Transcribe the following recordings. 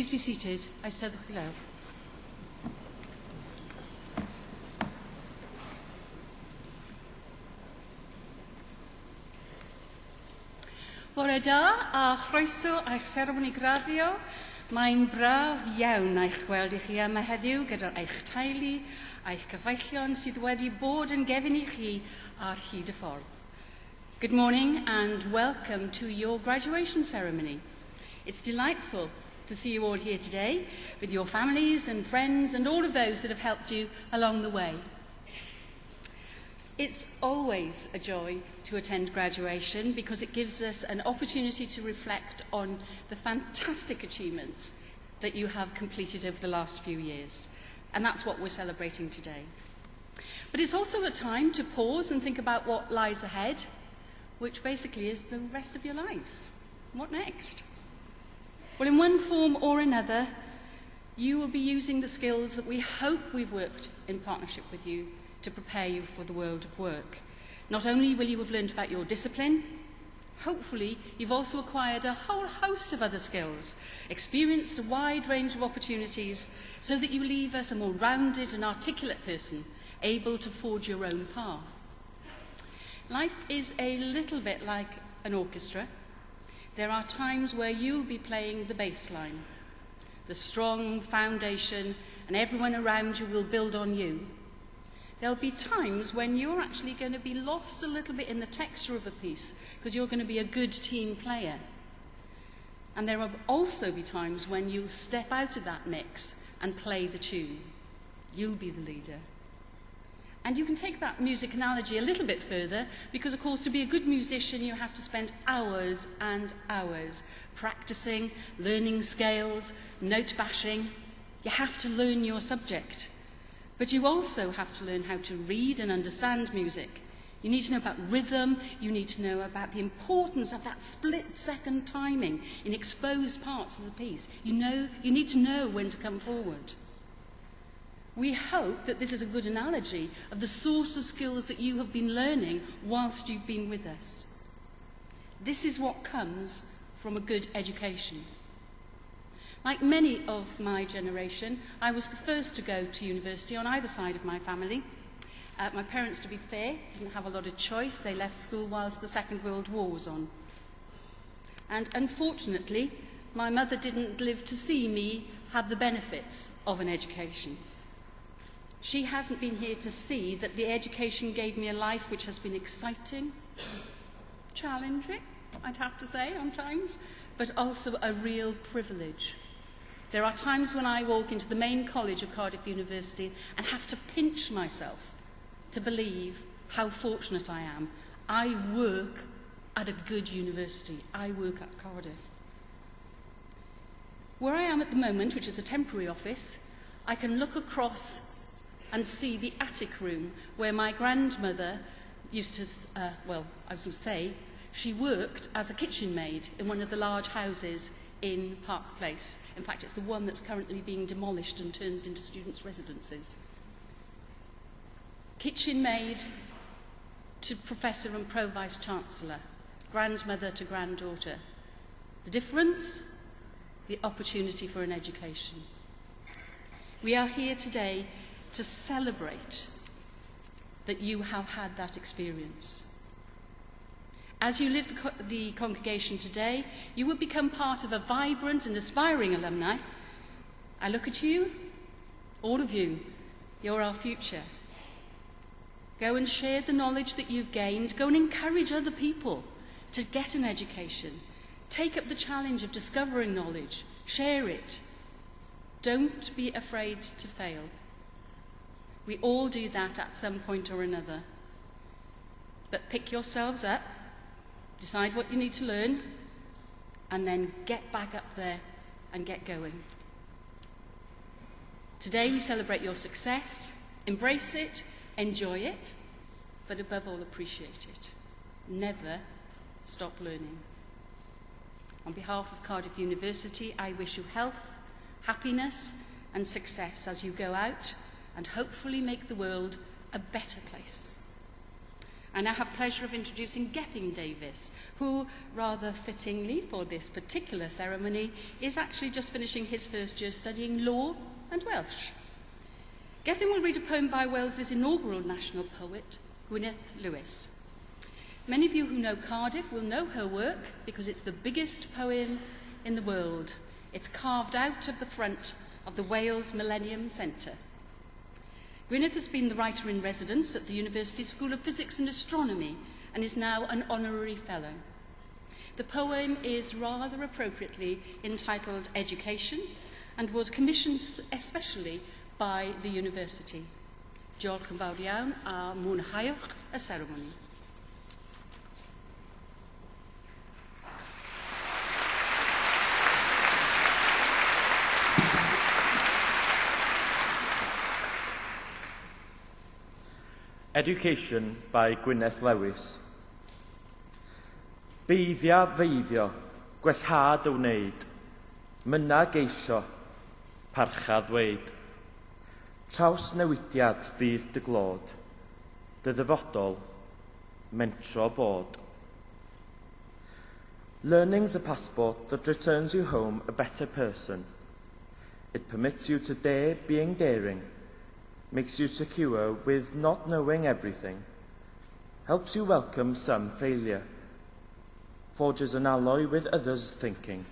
Please be seated. Eisteddwch i lawr. Bore da a chroeso a'ch seremoni graddio. Mae'n braf iawn eich gweld i chi yma heddiw gyda eich teulu a'ch cyfeillion sydd wedi bod yn gefn i chi ar hyd y ffordd. Good morning and welcome to your graduation ceremony. It's delightful to see you all here today with your families and friends and all of those that have helped you along the way. It's always a joy to attend graduation because it gives us an opportunity to reflect on the fantastic achievements that you have completed over the last few years. And that's what we're celebrating today. But it's also a time to pause and think about what lies ahead, which basically is the rest of your lives. What next? Well, in one form or another, you will be using the skills that we hope we've worked in partnership with you to prepare you for the world of work. Not only will you have learned about your discipline, hopefully you've also acquired a whole host of other skills, experienced a wide range of opportunities, so that you leave us a more rounded and articulate person, able to forge your own path. Life is a little bit like an orchestra. There are times where you'll be playing the bass line, the strong foundation, and everyone around you will build on you. There'll be times when you're actually going to be lost a little bit in the texture of a piece because you're going to be a good team player. And there will also be times when you'll step out of that mix and play the tune. You'll be the leader. And you can take that music analogy a little bit further because, of course, to be a good musician, you have to spend hours and hours practicing, learning scales, note bashing. You have to learn your subject. But you also have to learn how to read and understand music. You need to know about rhythm. You need to know about the importance of that split-second timing in exposed parts of the piece. You need to know when to come forward. We hope that this is a good analogy of the source of skills that you have been learning whilst you've been with us. This is what comes from a good education. Like many of my generation, I was the first to go to university on either side of my family. My parents, to be fair, didn't have a lot of choice. They left school whilst the Second World War was on. And unfortunately, my mother didn't live to see me have the benefits of an education. She hasn't been here to see that the education gave me a life which has been exciting, challenging, I'd have to say, on times, but also a real privilege. There are times when I walk into the main college of Cardiff University and have to pinch myself to believe how fortunate I am. I work at a good university. I work at Cardiff. Where I am at the moment, which is a temporary office, I can look across and see the attic room where my grandmother used to, she worked as a kitchen maid in one of the large houses in Park Place. In fact, it's the one that's currently being demolished and turned into students' residences. Kitchen maid to Professor and Pro Vice Chancellor, grandmother to granddaughter. The difference? The opportunity for an education. We are here today to celebrate that you have had that experience. As you live the congregation today, you will become part of a vibrant and aspiring alumni. I look at you, all of you, you're our future. Go and share the knowledge that you've gained. Go and encourage other people to get an education. Take up the challenge of discovering knowledge. Share it. Don't be afraid to fail. We all do that at some point or another. But pick yourselves up. Decide what you need to learn, and then get back up there and get going. Today we celebrate your success, embrace it, enjoy it, but above all appreciate it. Never stop learning. On behalf of Cardiff University, I wish you health, happiness and success as you go out and hopefully make the world a better place. I now have pleasure of introducing Gethin Davis, who, rather fittingly for this particular ceremony, is actually just finishing his first year studying law and Welsh. Gethin will read a poem by Wales's inaugural national poet, Gwyneth Lewis. Many of you who know Cardiff will know her work because it's the biggest poem in the world. It's carved out of the front of the Wales Millennium Centre. Gwyneth has been the writer-in-residence at the University School of Physics and Astronomy and is now an honorary fellow. The poem is rather appropriately entitled Education and was commissioned especially by the university. Diolch yn fawr iawn a mwynhauwch y seremoni. Education by Gwyneth Lewis. Beiddia feiddio, gwellhad o wneud, myna geisio, parchad weid. Traws newidiad fydd dy glod, dy ddyfodol, mentro bod. Learning's a passport that returns you home a better person. It permits you to dare being daring, makes you secure with not knowing everything, helps you welcome some failure, forges an alloy with others' thinking.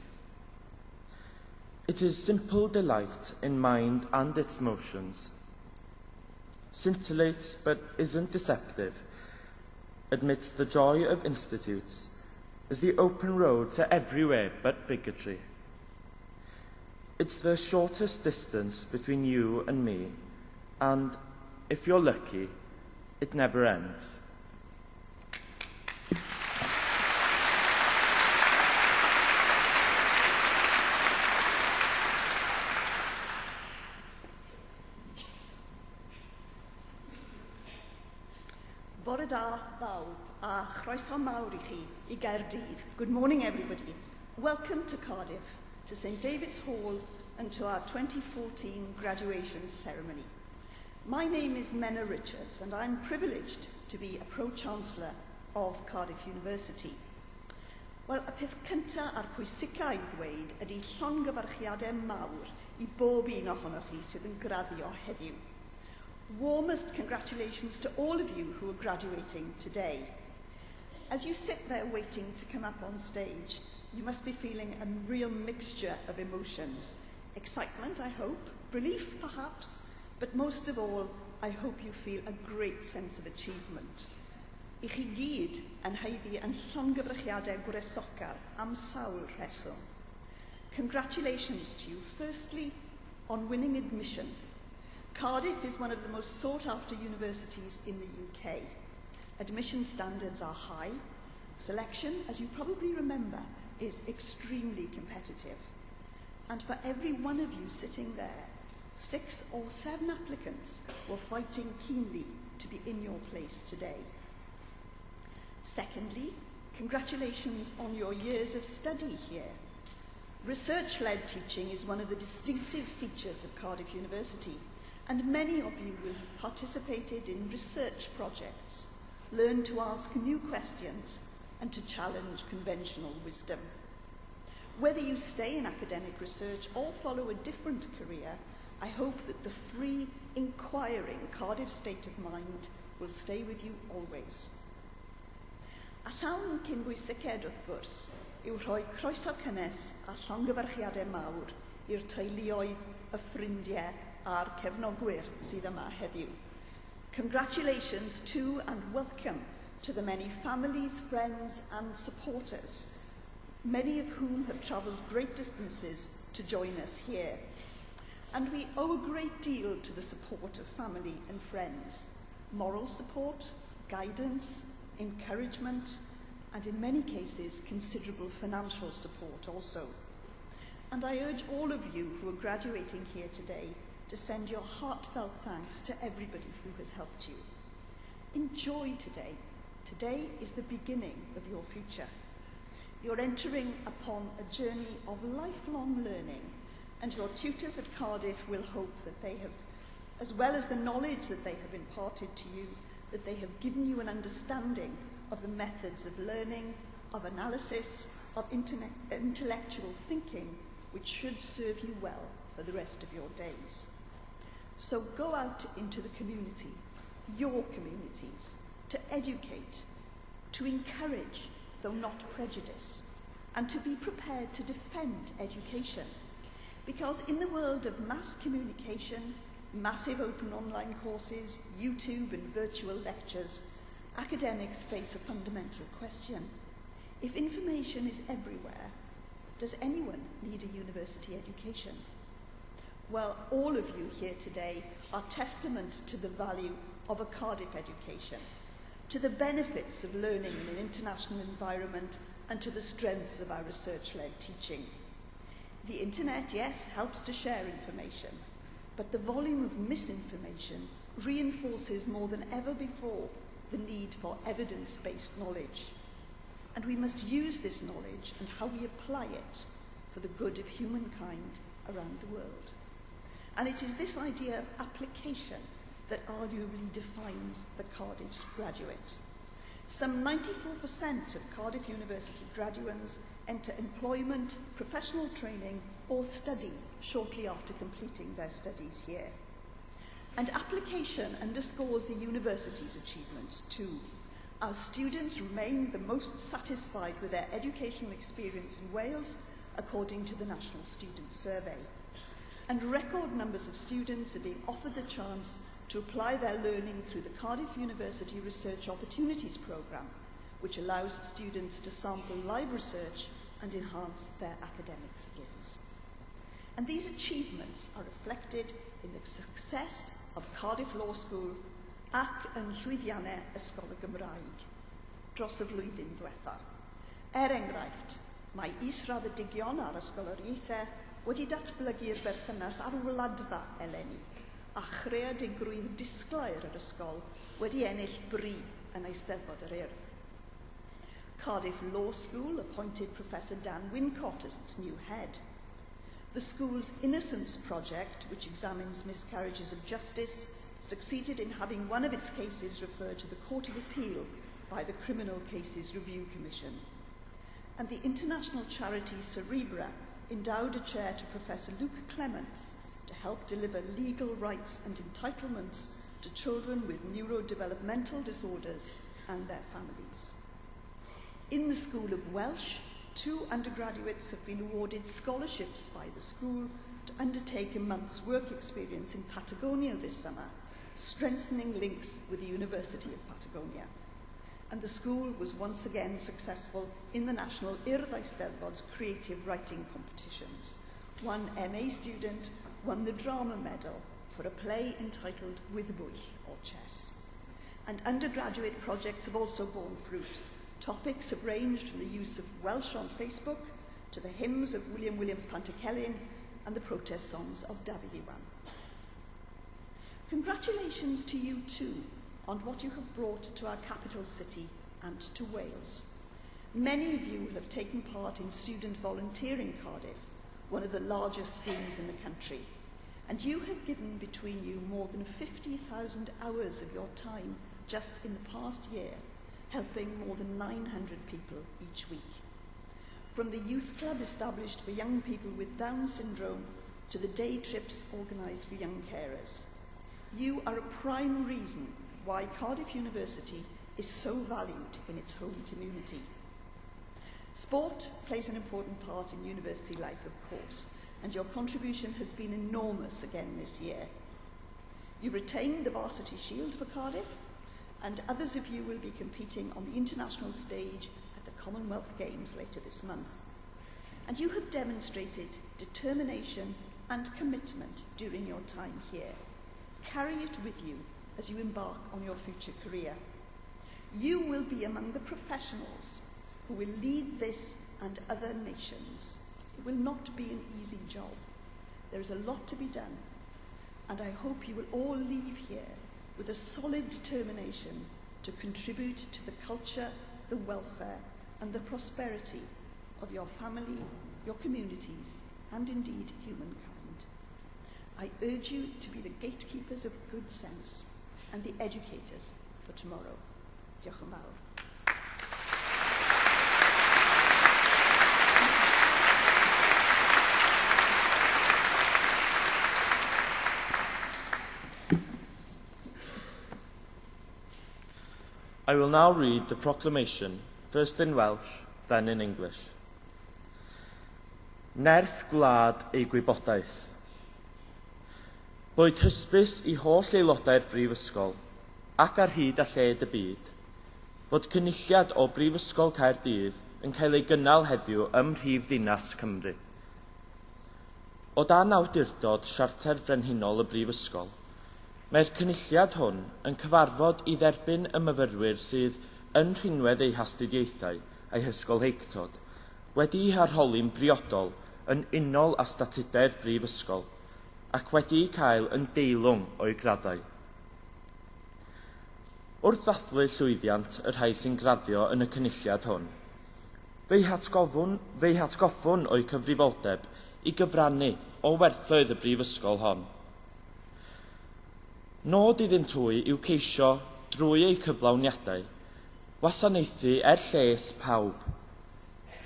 It is simple delight in mind and its motions, scintillates but isn't deceptive, admits the joy of institutes as the open road to everywhere but bigotry. It's the shortest distance between you and me, and, if you're lucky, it never ends. Bore da bawb a chroeso mawr I chi I Gaerdydd. Good morning, everybody. Welcome to Cardiff, to St David's Hall and to our 2014 graduation ceremony. My name is Menna Richards and I'm privileged to be a Pro-Chancellor of Cardiff University. Wel, y peth cynta a'r pwysicaf I ddweud ydy llongyfarchiadau mawr I bob un ohonoch chi sydd yn graddio heddiw. Warmest congratulations to all of you who are graduating today. As you sit there waiting to come up on stage, you must be feeling a real mixture of emotions. Excitement, I hope, relief perhaps, but most of all, I hope you feel a great sense of achievement. I chi gyd yn haeddu yn llongyfrychiadau gwresogarth am sawl rheswm. Congratulations to you, firstly, on winning admission. Cardiff is one of the most sought-after universities in the UK. Admission standards are high. Selection, as you probably remember, is extremely competitive. And for every one of you sitting there, 6 or 7 applicants were fighting keenly to be in your place today. Secondly, congratulations on your years of study here. Research-led teaching is one of the distinctive features of Cardiff University, and many of you will have participated in research projects, learned to ask new questions, and to challenge conventional wisdom. Whether you stay in academic research or follow a different career, I hope that the free, inquiring Cardiff state of mind will stay with you always. A llawn cynbwysiced wrth gwrs yw rhoi croeso cynnes a llongyfarchiadau mawr i'r teuluoedd, y ffrindiau a'r cefnogwyr sydd yma heddiw. Congratulations to and welcome to the many families, friends and supporters, many of whom have travelled great distances to join us here. And we owe a great deal to the support of family and friends, moral support, guidance, encouragement, and in many cases, considerable financial support also. And I urge all of you who are graduating here today to send your heartfelt thanks to everybody who has helped you. Enjoy today. Today is the beginning of your future. You're entering upon a journey of lifelong learning, and your tutors at Cardiff will hope that they have, as well as the knowledge that they have imparted to you, that they have given you an understanding of the methods of learning, of analysis, of intellectual thinking, which should serve you well for the rest of your days. So go out into the community, your communities, to educate, to encourage, though not prejudice, and to be prepared to defend education. Because in the world of mass communication, massive open online courses, YouTube and virtual lectures, academics face a fundamental question. If information is everywhere, does anyone need a university education? Well, all of you here today are testament to the value of a Cardiff education, to the benefits of learning in an international environment, and to the strengths of our research-led teaching. The internet, yes, helps to share information, but the volume of misinformation reinforces more than ever before the need for evidence-based knowledge. And we must use this knowledge and how we apply it for the good of humankind around the world. And it is this idea of application that arguably defines the Cardiff's graduate. Some 94% of Cardiff University graduates enter employment, professional training, or study shortly after completing their studies here. And application underscores the university's achievements too. Our students remain the most satisfied with their educational experience in Wales, according to the National Student Survey. And record numbers of students are being offered the chance to apply their learning through the Cardiff University Research Opportunities Programme, which allows students to sample live research and enhance their academic skills. And these achievements are reflected in the success of Cardiff Law School ac yn llwyddiannau Ysgol y Gymraeg dros y flwyddyn diwetha. Enghraifft, mae israddedigion ar ysgoloriaethau wedi datblygu'r berthynas arwladfa eleni a chreadigrwydd disglair yr ysgol wedi ennill bri yn Eisteddfod yr Urdd. Cardiff Law School appointed Professor Dan Wincott as its new head. The school's Innocence Project, which examines miscarriages of justice, succeeded in having one of its cases referred to the Court of Appeal by the Criminal Cases Review Commission. And the international charity Cerebra endowed a chair to Professor Luke Clements to help deliver legal rights and entitlements to children with neurodevelopmental disorders and their families. In the School of Welsh, 2 undergraduates have been awarded scholarships by the school to undertake a month's work experience in Patagonia this summer, strengthening links with the University of Patagonia. And the school was once again successful in the National Urdd Eisteddfod's creative writing competitions. One MA student won the drama medal for a play entitled Wyddbwyll, or Chess. And undergraduate projects have also borne fruit. Topics have ranged from the use of Welsh on Facebook to the hymns of William Williams Pantycelyn and the protest songs of Dafydd Iwan. Congratulations to you too on what you have brought to our capital city and to Wales. Many of you will have taken part in student volunteering Cardiff, one of the largest schemes in the country, and you have given between you more than 50,000 hours of your time just in the past year, helping more than 900 people each week. From the youth club established for young people with Down syndrome to the day trips organised for young carers. You are a prime reason why Cardiff University is so valued in its home community. Sport plays an important part in university life, of course, and your contribution has been enormous again this year. You retained the Varsity Shield for Cardiff, and others of you will be competing on the international stage at the Commonwealth Games later this month. And you have demonstrated determination and commitment during your time here. Carry it with you as you embark on your future career. You will be among the professionals who will lead this and other nations. It will not be an easy job. There is a lot to be done, and I hope you will all leave here with a solid determination to contribute to the culture, the welfare, and the prosperity of your family, your communities, and indeed humankind. I urge you to be the gatekeepers of good sense and the educators for for tomorrow. Diolch yn fawr. I will now read the proclamation, first in Welsh, then in English. Nerth gwlad ei gwybodaeth. Boed hysbys i holl aelodau'r Brifysgol, ac ar hyd a lled y byd, fod cynulliad o Brifysgol Caerdydd yn cael ei gynnal heddiw ym Mhrifddinas Cymru. O dan awdurdod Siarter Frenhinol y Brifysgol, mae'r cynulliad hwn yn cyfarfod i dderbyn y myfyrwyr sydd yn rhinwedd eu hastudiaethau a'i hysgol heictod, wedi'u harholi'n briodol yn unol â statudau'r Brifysgol, ac wedi'u cael yn deilwng o'i graddau. Wrth ddathlu llwyddiant y rhai sy'n graddio yn y cynulliad hwn, fe'i hatgoffwn o'i cyfrifoldeb i gyfrannu o werthoedd y Brifysgol hon. Nod iddynt hwy yw ceisio, drwy eu cyflawniadau, wasanaethu lles pawb,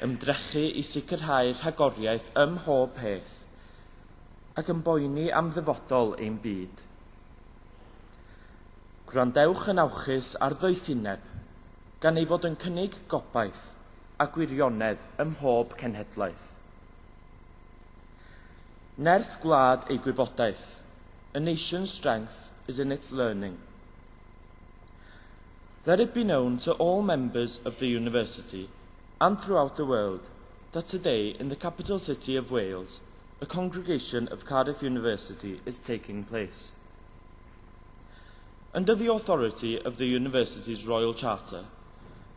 ymdrechu i sicrhau rhagoriaeth ym mhob peth, ac yn boeni am ddyfodol ein byd. Gwrandewch yn awchus ar ddoethineb, gan ei fod yn cynnig gobaith a gwirionedd ym mhob cenhedlaeth. Nerth gwlad ei gwybodaeth, a nation's strength is in its learning. Let it be known to all members of the university and throughout the world that today in the capital city of Wales, a congregation of Cardiff University is taking place. Under the authority of the university's Royal Charter,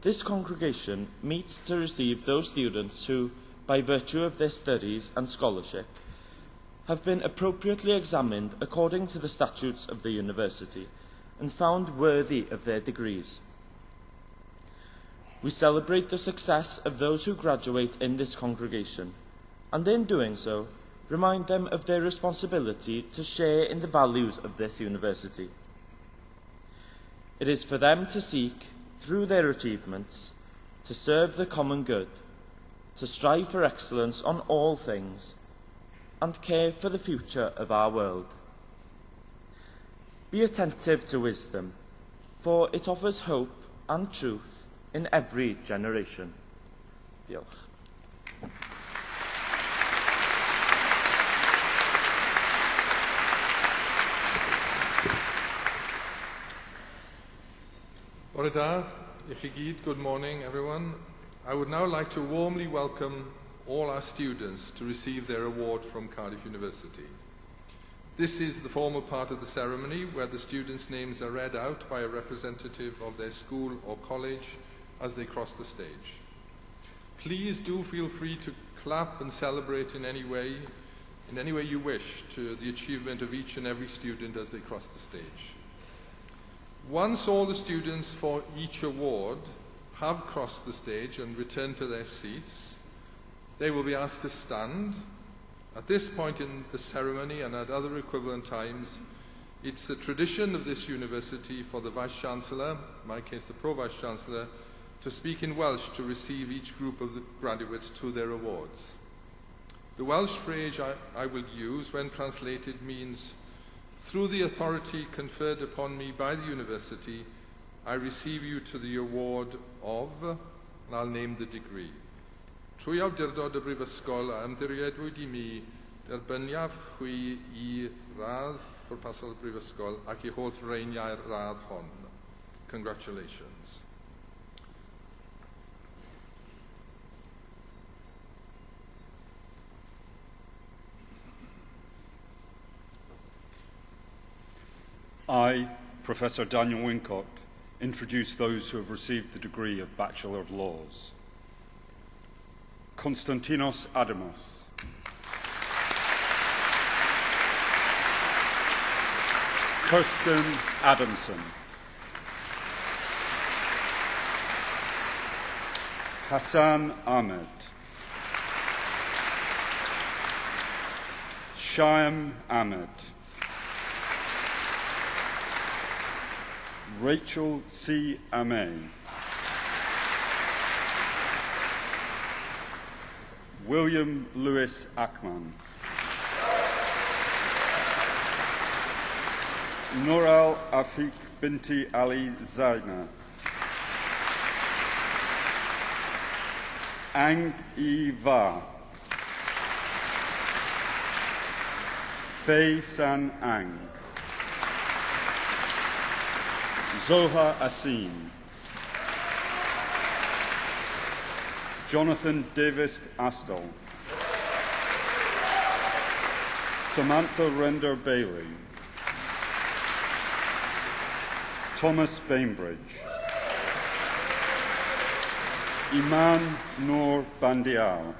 this congregation meets to receive those students who, by virtue of their studies and scholarship, have been appropriately examined according to the statutes of the university and found worthy of their degrees. We celebrate the success of those who graduate in this congregation, and in doing so, remind them of their responsibility to share in the values of this university. It is for them to seek, through their achievements, to serve the common good, to strive for excellence on all things, and care for the future of our world. Be attentive to wisdom, for it offers hope and truth in every generation. Diolch. Bore da, I chi gyd, good morning everyone. I would now like to warmly welcome all our students to receive their award from Cardiff University. This is the formal part of the ceremony where the students' names are read out by a representative of their school or college as they cross the stage. Please do feel free to clap and celebrate in any way you wish to the achievement of each and every student as they cross the stage. Once all the students for each award have crossed the stage and returned to their seats, they will be asked to stand. At this point in the ceremony and at other equivalent times, it's the tradition of this university for the Vice-Chancellor, in my case the Pro-Vice-Chancellor, to speak in Welsh to receive each group of the graduates to their awards. The Welsh phrase I will use when translated means, through the authority conferred upon me by the university, I receive you to the award of, and I'll name the degree. Trwy awdurdod y Brifysgol a ymddiriedwyd I mi, derbyniaf chwi I radd pwrpasol y Brifysgol ac I holl freiniau'r radd hon. Congratulations. I, Professor Daniel Wincott, introduce those who have received the degree of Bachelor of Laws. Konstantinos Adamos. Kirsten Adamson. Hassan Ahmed. Shyam Ahmed. Rachel C. Amey. William Lewis Ackman. Nural Afik Binti Ali Zaina. Ang I Va. Fei San Ang. Zoha Asim. Jonathan Davis Astle. Samantha Render Bailey. Thomas Bainbridge. Iman Noor Bandial.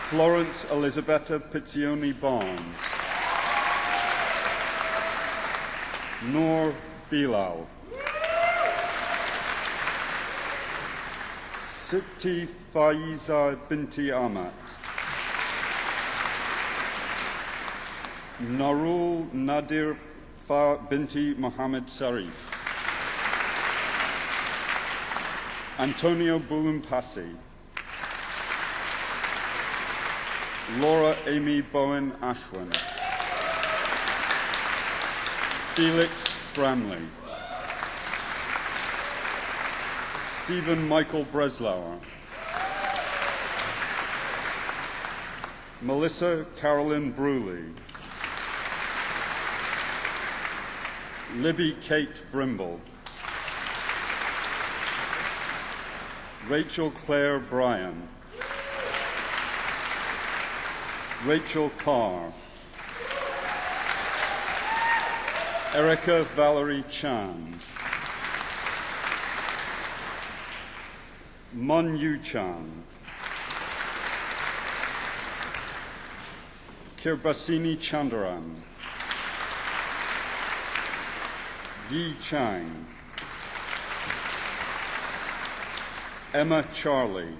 Florence Elisabetta Pizzioni Barnes. Noor Bilal. Siti Faiza Binti Ahmad. Narul Nadir Fa Binti Mohammed Sarif. Antonio Bulumpasi. Laura Amy Bowen Ashwin. Felix Bramley. Stephen Michael Breslauer. Melissa Carolyn Brewley. Libby Kate Brimble. Rachel Claire Bryan. Rachel Carr. Erica Valerie Chan. Mon Yu Chan. Kirbasini Chandaran. Yi Chang. Emma Charlie.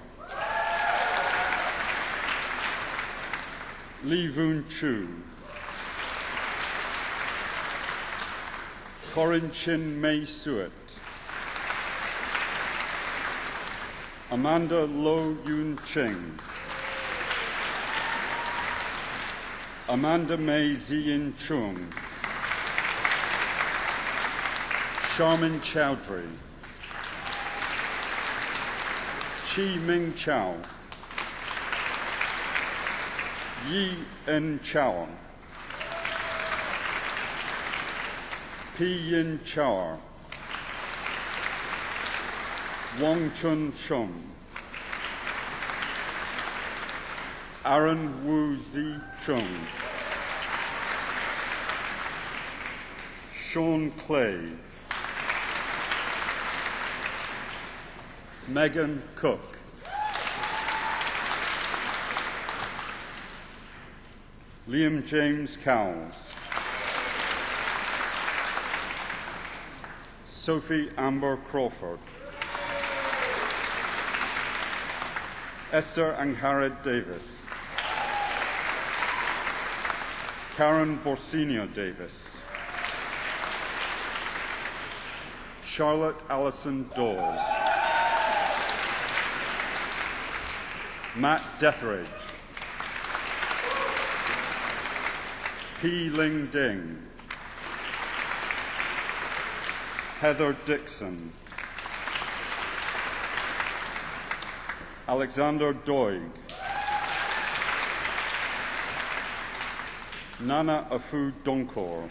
Lee Voon Chu. Corin Chin Mei Suet. Amanda Lo Yun Ching. Amanda May Ziyin Chung. Charmin Chowdhury. Chi Ming Chow. Yi En Chow. Pi Yin Chow. Wong Chun Chung. Aaron Wu Zi Chung. Sean Clay. Megan Cook. Liam James Cowles. Sophie Amber Crawford. Esther Angharad Davis. Karen Borsinio Davis. Charlotte Allison Dawes. Matt Detheridge. P. Ling Ding. Heather Dixon. Alexander Doig. Nana Afu Donkor.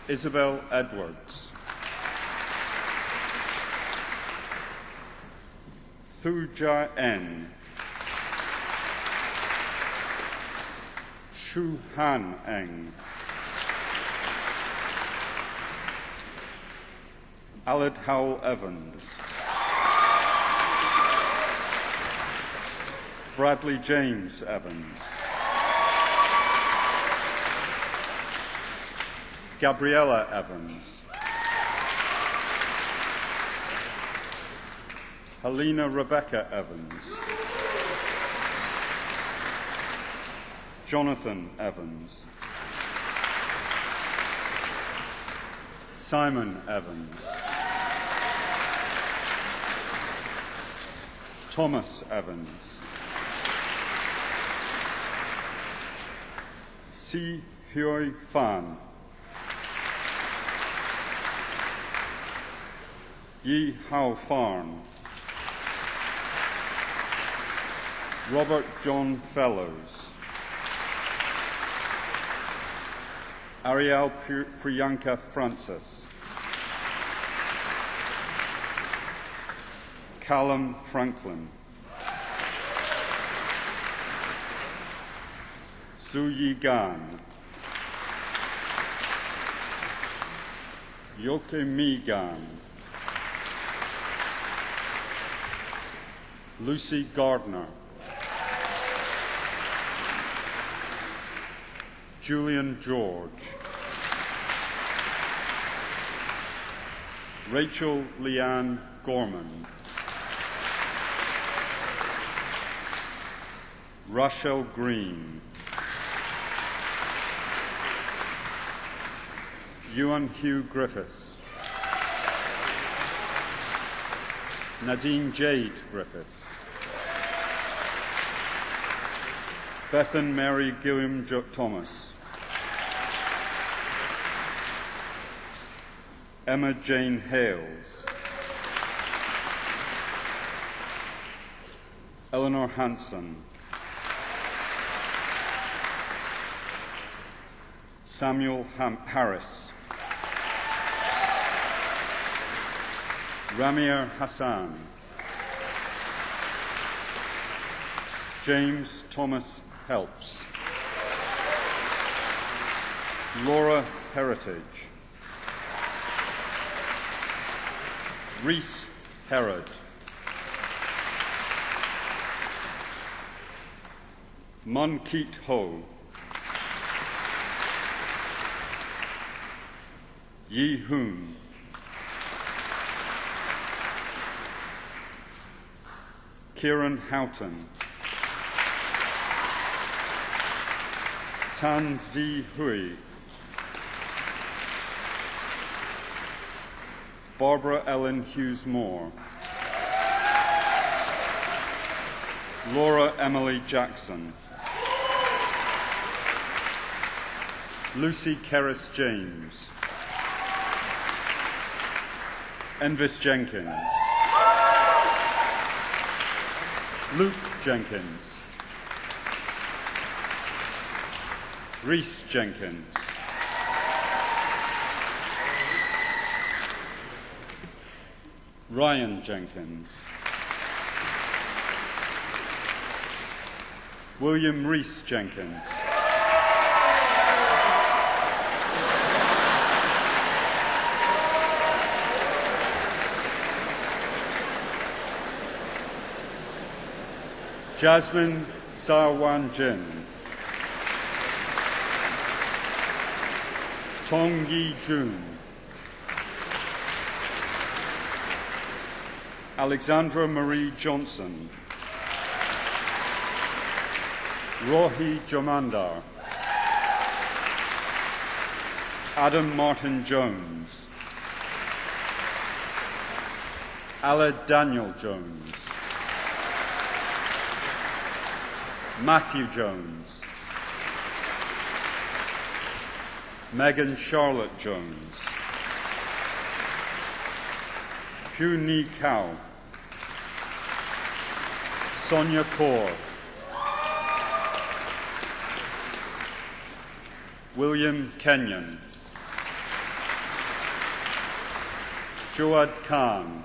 Isabel Edwards. Thuja N. Shu Han Eng. Aled Howell Evans. Bradley James Evans. Gabriella Evans. Helena Rebecca Evans. Jonathan Evans. Simon Evans, Thomas Evans, Si Hui Fan, Yi Hao Farn, Robert John Fellows, Ariel Priyanka Francis, Callum Franklin, Zhu Yi Gan, Yoke Mi Gan, Lucy Gardner, Julian George, Rachel Leanne Gorman, Rachel Green, Ewan Hugh Griffiths, Nadine Jade Griffiths, Bethan Mary Gilliam Thomas, Emma Jane Hales, Eleanor Hanson, Samuel Harris, Ramir Hassan, James Thomas Helps, Laura Heritage, Reese Herod, Mun Keat Ho, Yi Hoon, Kieran Houghton, Tan Zi Hui, Barbara Ellen Hughes-Moore, Laura Emily Jackson, Lucy Kerris James, Envis Jenkins, Luke Jenkins, Reese Jenkins, Ryan Jenkins, William Reese Jenkins, Jasmine Sawan Jin, Tong Yi Jun, Alexandra Marie Johnson, Rohi Jomandar, Adam Martin Jones, Ala Daniel Jones, Matthew Jones, Megan Charlotte Jones, Hugh Ni Kao, Sonia Kaur, William Kenyon, Joad Khan,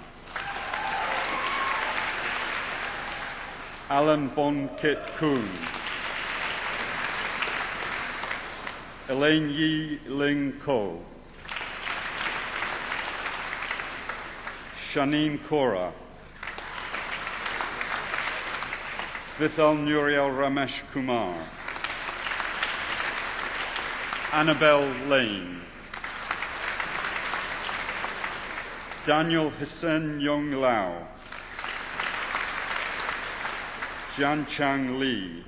Alan Bon Kit Kuhn, Elaine Yi Ling Ko, Shanine Kora, Vithal Nuriel Ramesh Kumar, Annabelle Lane, Daniel Hussein Yong Lao, Jian Chang Li,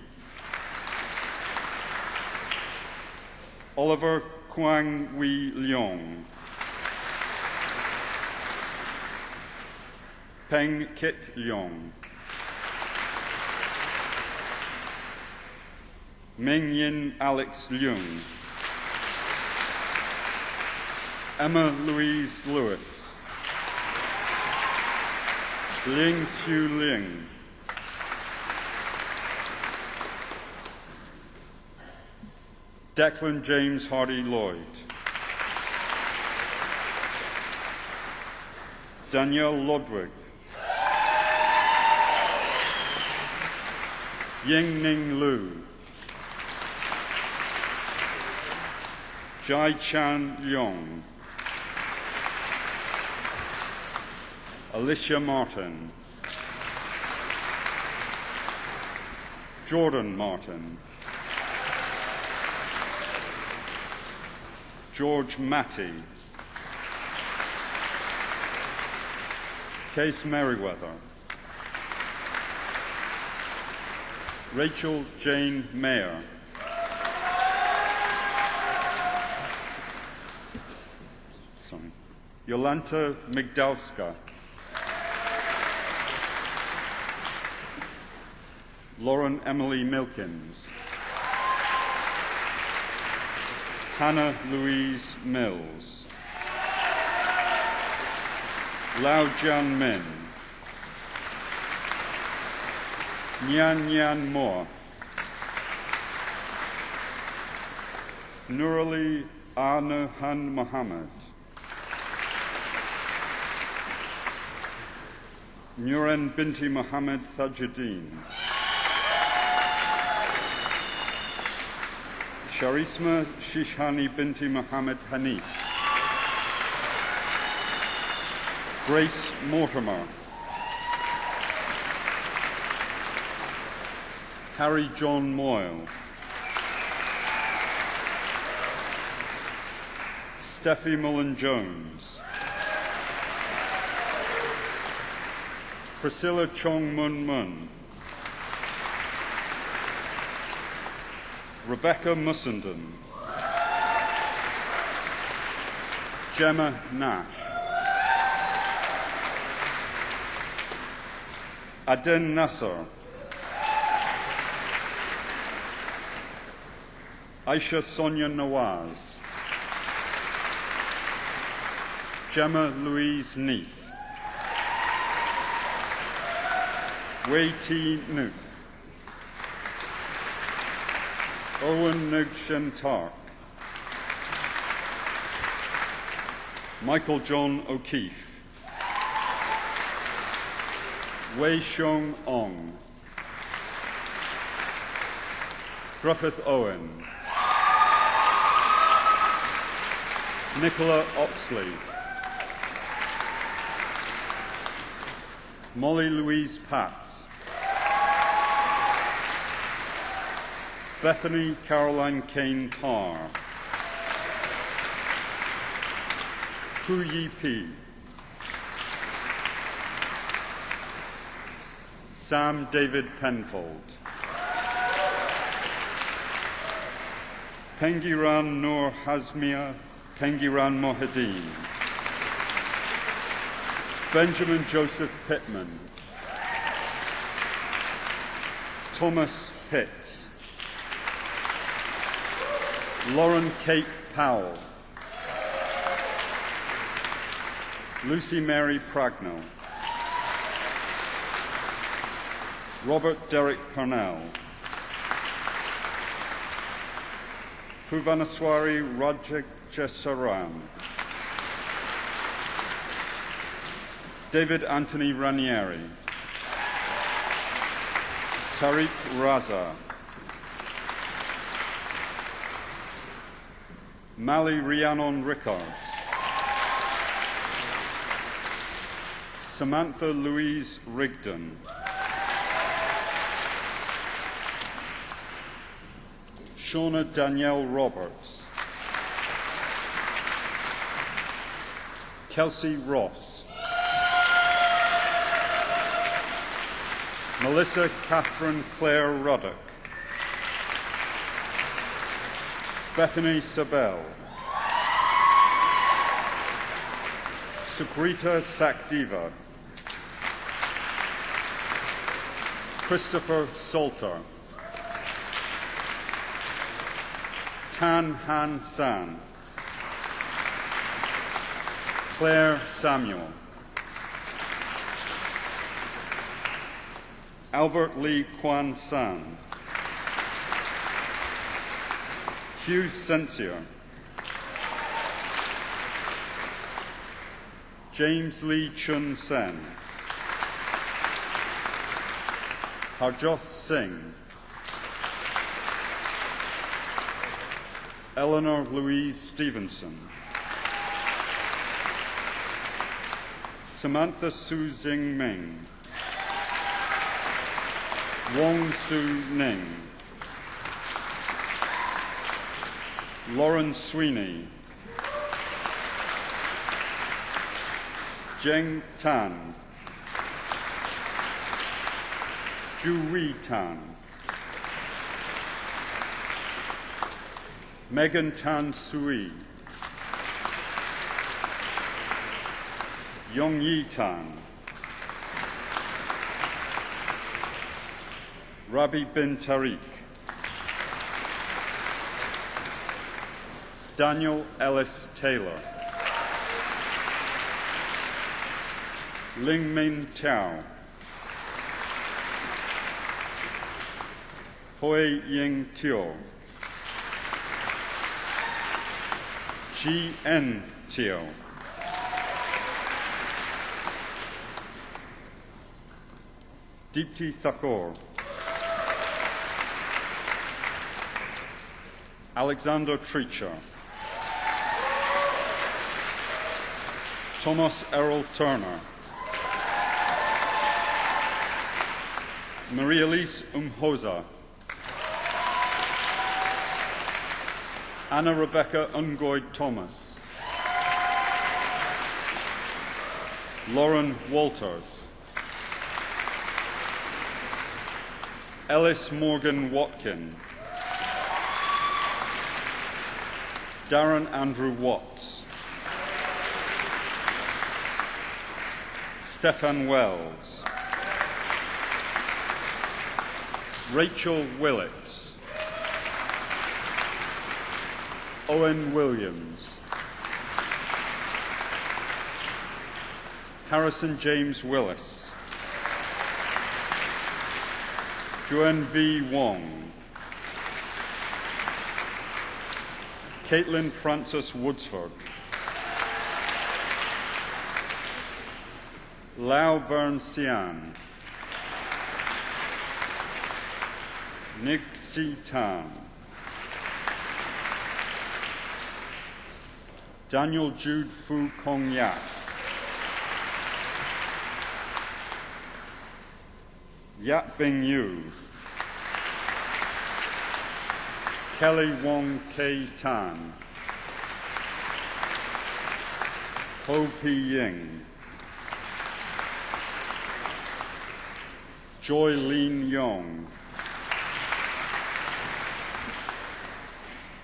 Oliver Kwang Wee Leong, Peng Kit Leong, Ming Yin Alex Leung, Emma Louise Lewis, Ling Xiu Ling, Declan James Hardy Lloyd, Danielle Lodwig, Ying Ning Lu, Jai Chan Leong, Alicia Martin, Jordan Martin, George Matty, Case Merriweather, Rachel Jane Mayer, Jolanta Migdalska, Lauren Emily Milkins, Hannah Louise Mills, Lao Jian Min, Nyan Nyan Moore, Nurali Arnahan Mohammed, Nuran Binti Mohammed Thajuddin, Sharisma Shishani Binti Mohammed Hanif, Grace Mortimer, Harry John Moyle, Steffi Mullen-Jones, Priscilla Chong Mun Mun, Rebecca Mussenden, Gemma Nash, Aden Nasser, Aisha Sonia Nawaz, Gemma Louise Neath, Wei T. Nuke, Owen Nugshen Tark, Michael John O'Keefe, Wei Xiong Ong, Griffith Owen, Nicola Oxley, Molly Louise Patz, Bethany Caroline Kane Parr, Pu Yi Pi, Sam David Penfold, Pengiran Noor Hazmia Pengiran Mohideen, Benjamin Joseph Pittman, Thomas Pitts, Lauren Kate Powell, Lucy Mary Pragnell, Robert Derek Purnell, Puvanaswari Rajajesaram, David Anthony Ranieri, Tariq Raza, Mali Rhiannon Rickards, Samantha Louise Rigdon, Shauna Danielle Roberts, Kelsey Ross, Melissa Catherine Claire Ruddock, Bethany Sabel, Sukrita Sakdeva, Christopher Salter, Tan Han San, Claire Samuel, Albert Lee Kwan San, Hugh Sensier, James Lee Chun Sen, Harjoth Singh, Eleanor Louise Stevenson, Samantha Su Zing Ming, Wong Su Ning, Lauren Sweeney, Zheng Tan, Ju Wei Tan, Megan Tan Sui, Yong Yi Tan, Rabi bin Tariq, Daniel Ellis Taylor, Ling Min Chao, Hui Ying Teo, Ji En Teo, Deepti Thakur, Alexander Treacher, Thomas Errol Turner, Maria-Elise Umhoza, Anna Rebecca Ungoid Thomas, Lauren Walters, Ellis Morgan Watkin, Darren Andrew Watts, Stefan Wells, Rachel Willits, Owen Williams, Harrison James Willis, Joanne V. Wong, Caitlin Frances Woodsford, Lau Vern Sian, Nick Si Tan, Daniel Jude Fu Kong Yak, Yat Bing Yu, Kelly Wong K. Tan, Ho Pi Ying, Joy Lin Yong,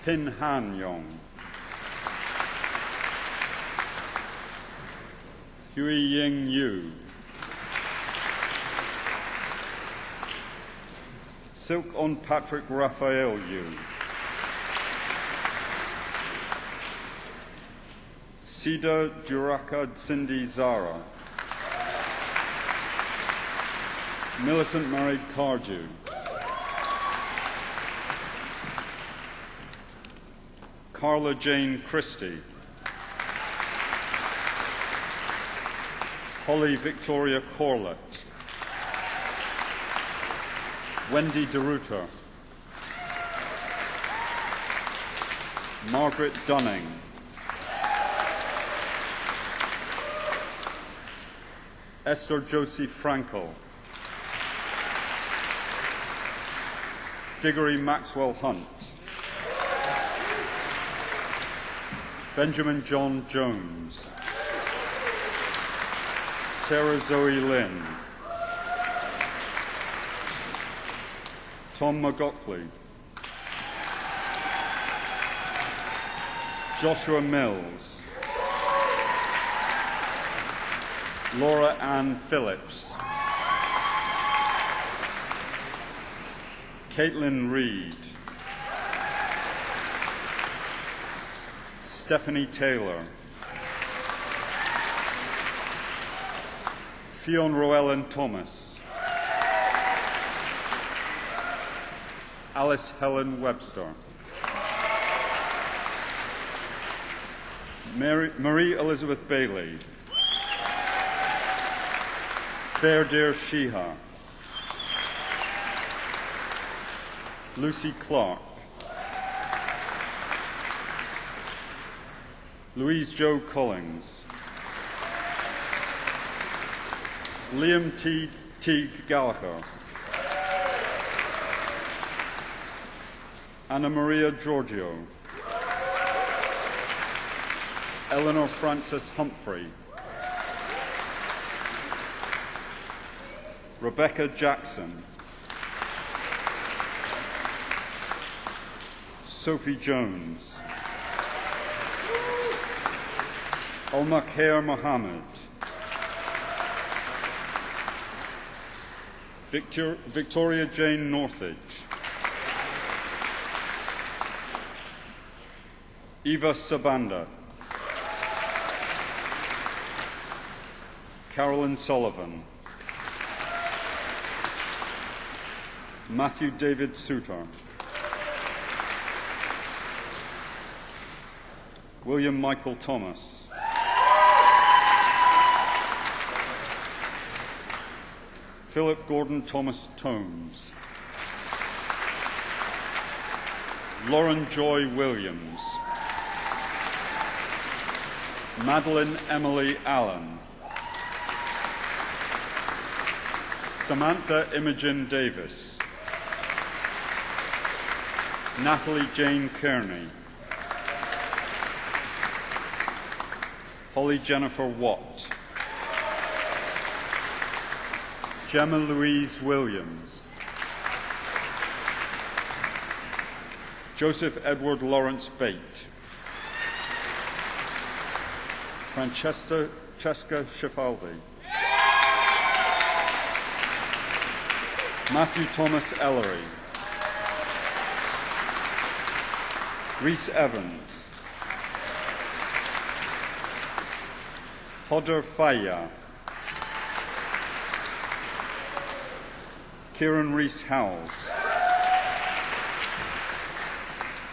Pin Han Yong, Hui Ying Yu, Silk On Patrick Raphael Yu, Sida Duraka Cindy Zara, Millicent married Cardew, Carla Jane Christie, Holly Victoria Corlett, Wendy DeRuiter, Margaret Dunning, Esther Josie Frankel, Diggory Maxwell Hunt, Benjamin John Jones, Sarah Zoe Lynn, Tom McGockley, Joshua Mills, Laura Ann Phillips, Caitlin Reed, Stephanie Taylor, Fionn Roellen Thomas, Alice Helen Webster, Marie Elizabeth Bailey, Fairdear Sheeha, Lucy Clark, Louise Jo Collins, Liam T. Teague Gallagher, Anna Maria Giorgio, Eleanor Frances Humphrey, Rebecca Jackson, Sophie Jones, Al-Makhair Mohammed, Victoria Jane Northage, Eva Sabanda, Carolyn Sullivan, Matthew David Souter, William Michael Thomas, Philip Gordon Thomas Tomes, Lauren Joy Williams, Madeline Emily Allen, Samantha Imogen Davis, Natalie Jane Kearney, Holly Jennifer Watt, Gemma Louise Williams, Joseph Edward Lawrence Bate, Francesca Schifaldi, Matthew Thomas Ellery, Rhys Evans, Hodder Faya, Kieran Rhys Howells,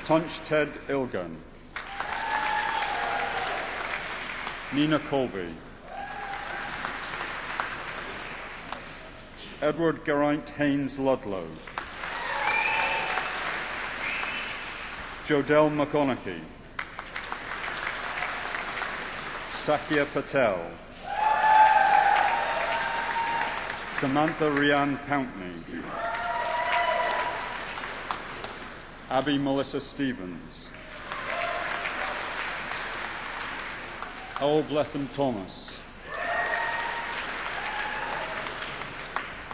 Tunch Ted Ilgun, Nina Colby, Edward Geraint Haynes Ludlow, Jodelle McConaughey, Sakya Patel, Samantha Rianne Pountney, Abby Melissa Stevens, Howell Bletham Thomas,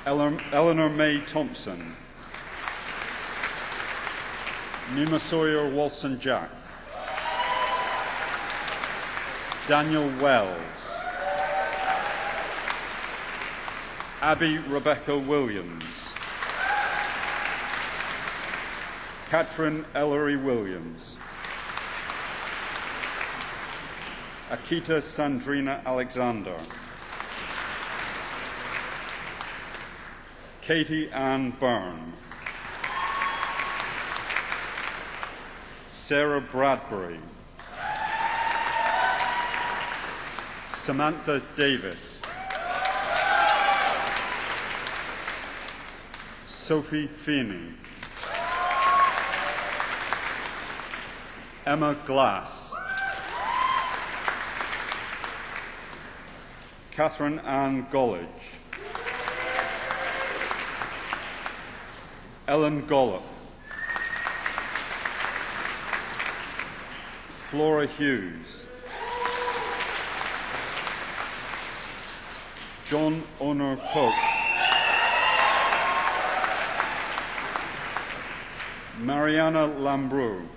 Eleanor May Thompson, Nima Sawyer Walson Jack, Daniel Wells, Abby Rebecca Williams, Katrin Ellery Williams, Akita Sandrina Alexander, Katie Ann Byrne, Sarah Bradbury, Samantha Davis, Sophie Feeney, Emma Glass, Catherine Ann Gollidge, Ellen Gollop, Flora Hughes, John Honor Pope, Mariana Lambrou,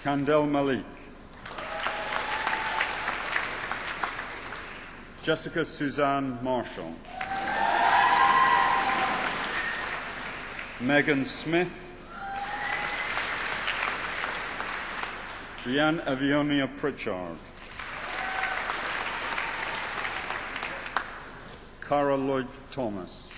Kandel Malik, Jessica Suzanne Marshall, Megan Smith, Rhian Avionia Pritchard, Cara Lloyd Thomas,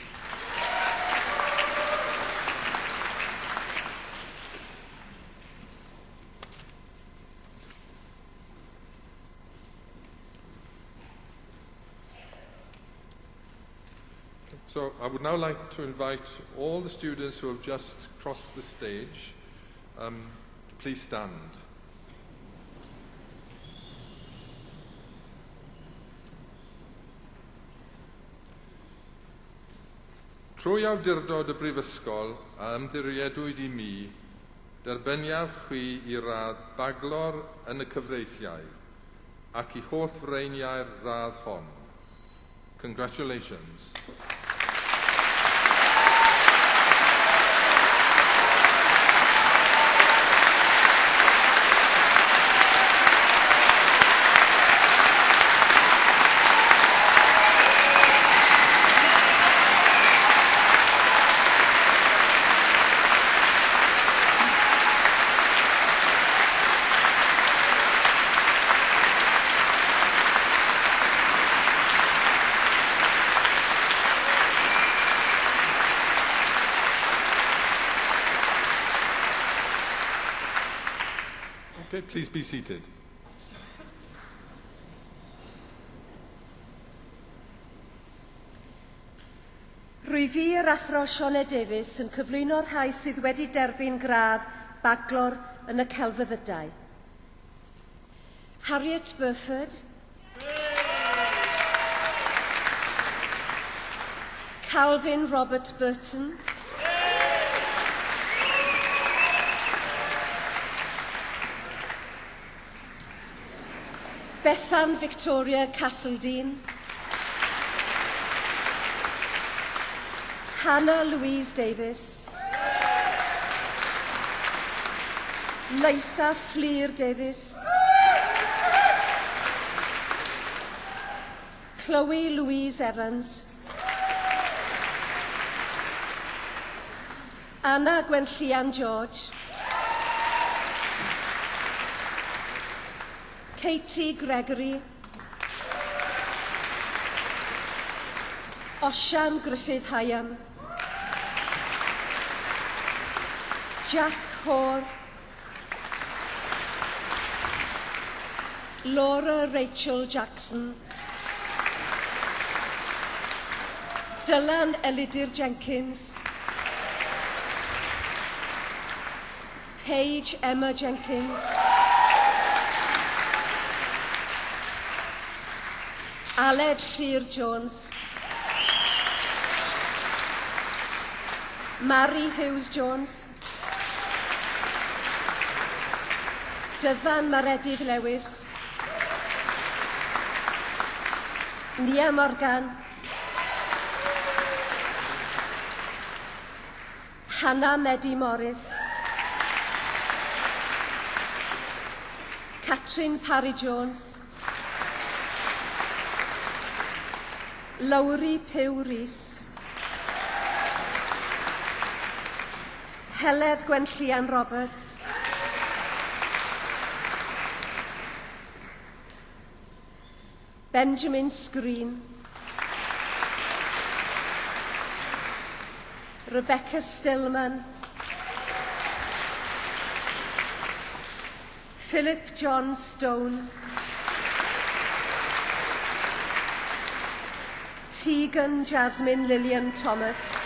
So I would now like to invite all the students who have just crossed the stage to please stand. Trwy awdurdod y Brifysgol a ymddiriedwyd I mi, derbyniaf chwi I radd baglor yn y cyfreithiau ac I holl freiniau'r radd hon. Congratulations. Okay, please be seated. Rwy fi yr athro Sione Davies yn cyflwyno rhai sydd wedi derbyn gradd baglor yn y celfyddydau. Harriet Burford, Calvin Robert Burton, Bethan Victoria Castledine, Hannah Louise Davis, Lisa Fleer Davis, Chloe Louise Evans, Anna Gwenllian George, Katie Gregory, Osian Griffith Hyam, Jack Hoare, Laura Rachel Jackson, Dylan Elidir Jenkins, Paige Emma Jenkins, Aled Llyr Jones, Mary Hughes Jones, Dyfan Maredydd Lewis, Nia Morgan, Hannah Medi Morris, Catrin Parry Jones, Lowry Pugh Rhys, Heledd Gwenllian Roberts, Benjamin Screen, Rebecca Stillman, Philip John Stone, Tegan Jasmine Lillian Thomas,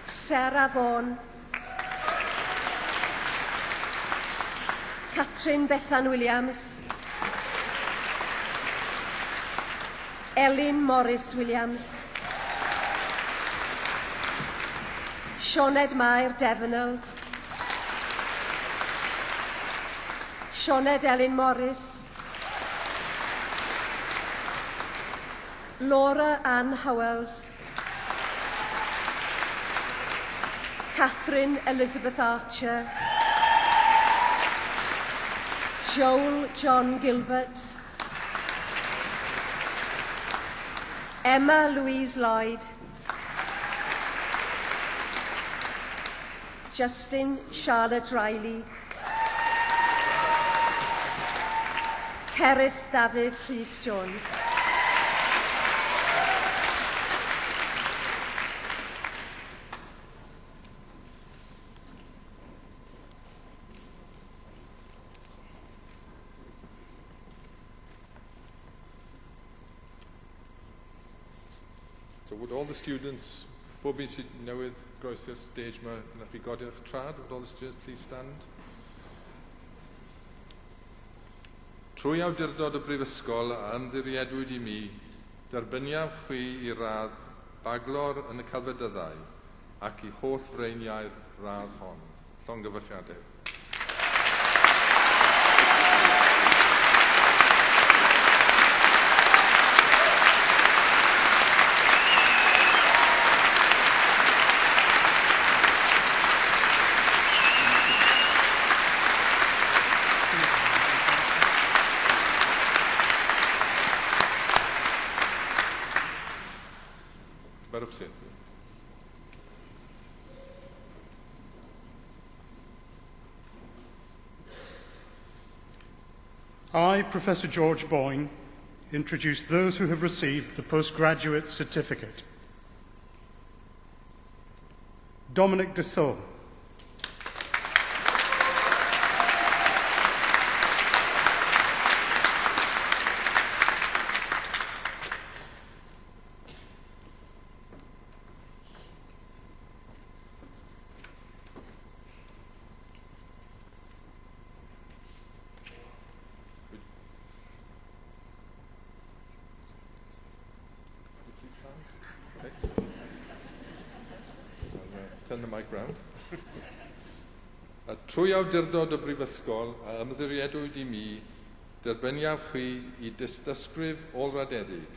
Sarah Vaughan, Catrin Bethan Williams, Elin Morris Williams, Sioned Mair Devonald, Sioned Elin Morris, Laura Ann Howells, Catherine Elizabeth Archer, Joel John Gilbert, Emma Louise Lloyd, Justin Charlotte Riley, Cerith Dafydd Rhys Jones. So would all the students, pob un sydd newydd groesi'r stage yma, yn chi godi'r trad, would all the students please stand? Trwy awdurdod y Brifysgol a ymddiriedwyd I mi, derbyniaf chwi I radd baglor yn y celfydyddau ac I holl freiniau'r radd hon. Llongyfarchiadau. I, Professor George Boyne, introduce those who have received the postgraduate certificate. Dominic Dessau. Turn the mic round. Trwy awdurdod y Brifysgol a ymddiriedwyd I mi, derbyniaf chwi I dystysgrif olradedig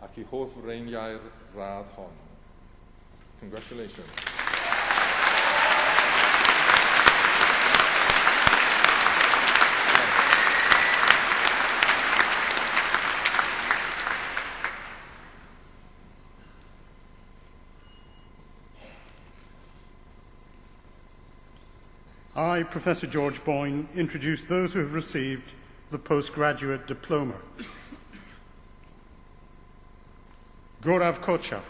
ac I holl freiniau'r radd hon. Congratulations. I, Professor George Boyne, introduce those who have received the postgraduate diploma. Gaurav Kocha.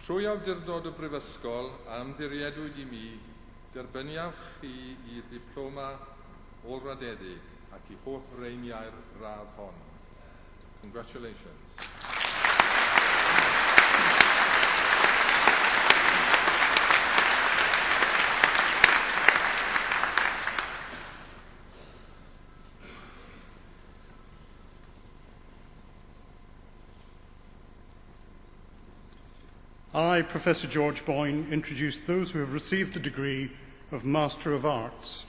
Trwy awdurdod y Brifysgol a ymddiriedwyd I mi, derbyniaf chi I diploma olradedig ac I holl freiniau'r radd hon. Congratulations. I, Professor George Boyne, introduce those who have received the degree of Master of Arts.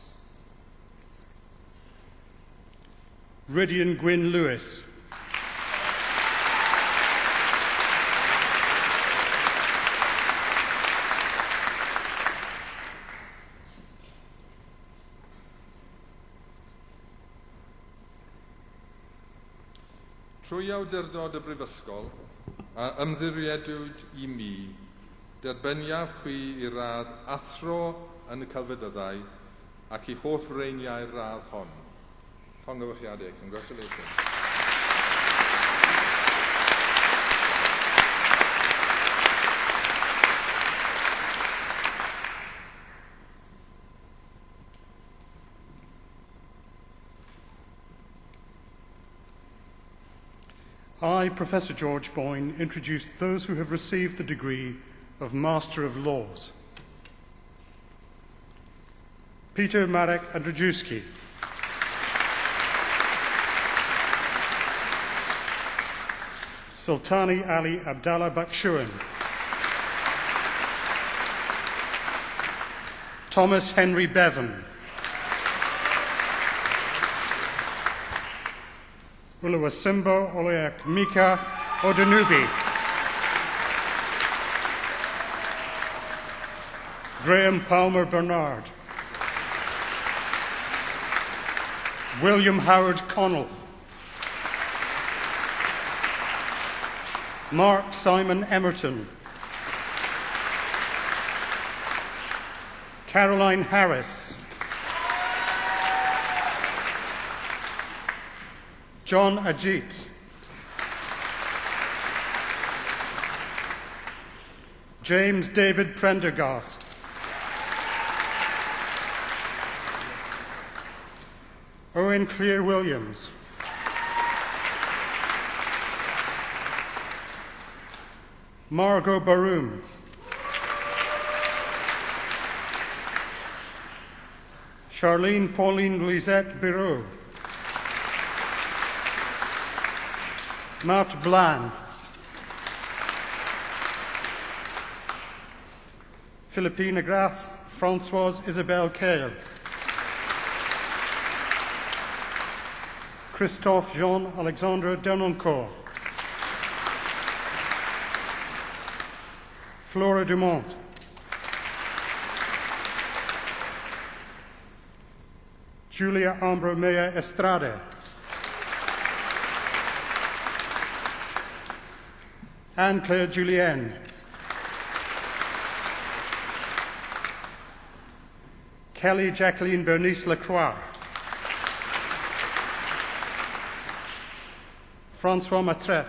Rydian Gwyn Lewis. Trwy awdurdod y Brifysgol a ymddiriedwyd I mi, derbyniaf chwi I radd athro yn y celfydyddau ac I holl freiniau'r radd hon. Llongyfarchiadau. Congratulations. I, Professor George Boyne, introduce those who have received the degree of Master of Laws. Peter Marek Andrzejewski. Sultani Ali Abdallah Bakshuan. Thomas Henry Bevan. Uluwasimbo Oleak Mika Odanubi. Graham Palmer Bernard. William Howard Connell. Mark Simon Emerton. Caroline Harris. John Ajit. James David Prendergast. Owen Clear Williams. Margot Baroum. Charlene Pauline Lisette Bureau. Marthe Blanc. Philippine Grasse Françoise Isabelle Cale. Christophe Jean Alexandre Denoncourt. Flora Dumont. Julia Ambro Mea Estrada. Anne-Claire Julienne. Kelly Jacqueline Bernice Lacroix. François Matret.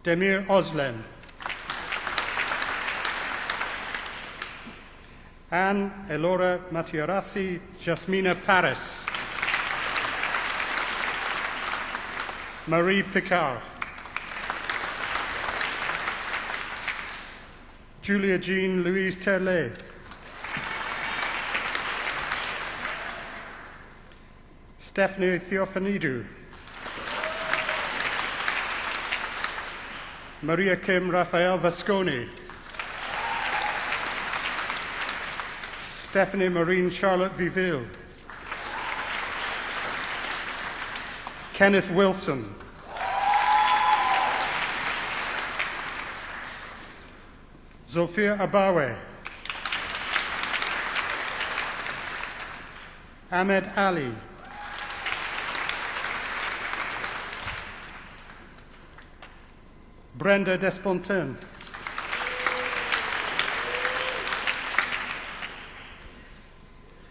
Demir Oslen. Anne Elora Matiarasi Jasmina Paris. Marie Picard. Julia Jean Louise Terlet. Stephanie Theophanidou. Maria Kim Raphael Vasconi. Stephanie Maureen Charlotte Viville. Kenneth Wilson. Zofia Abawe. Ahmed Ali. Brenda Despontin.